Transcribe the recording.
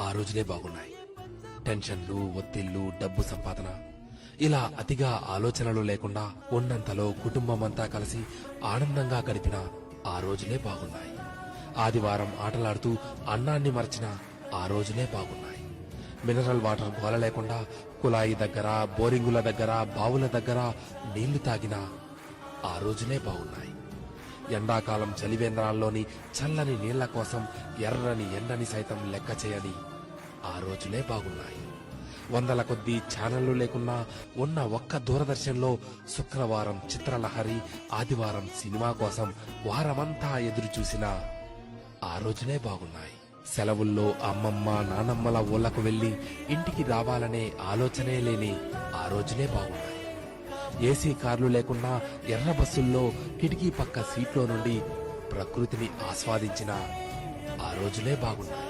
ఆ రోజులే బాగున్నాయి. టెన్షన్లు, ఒత్తిళ్లు, డబ్బు సంపాదన ఇలా అతిగా ఆలోచనలు లేకుండా ఉన్నంతలో కుటుంబమంతా కలిసి ఆనందంగా గడిపిన ఆ రోజులే బాగున్నాయి. ఆదివారం ఆటలాడుతూ అన్నాన్ని మరచిన ఆ రోజులే బాగున్నాయి. మినరల్ వాటర్ గోల లేకుండా కుళాయి దగ్గర, బోరింగుల దగ్గర, బావుల దగ్గర నీళ్లు తాగిన ఆ రోజులే బాగున్నాయి. ఎండాకాలం చలివేంద్రాల్లోని చల్లని నీళ్ల కోసం ఎర్రని ఎండని సైతం లెక్క చేయని ఆ రోజులే బాగున్నాయి. వందల కొద్దీ ఛానళ్లు లేకున్నా ఉన్న ఒక్క దూరదర్శన్లో శుక్రవారం చిత్రలహరి, ఆదివారం సినిమా కోసం వారమంతా ఎదురు చూసిన ఆ రోజులే బాగున్నాయి. సెలవుల్లో అమ్మమ్మ, నానమ్మల ఊళ్లకు వెళ్లి ఇంటికి రావాలనే ఆలోచనే లేని ఆ రోజులే బాగున్నాయి. ఏసీ కార్లు లేకున్నా ఎర్ర బస్సుల్లో కిటికీ పక్క సీట్లో నుండి ప్రకృతిని ఆస్వాదించిన ఆ రోజులే బాగున్నాయి.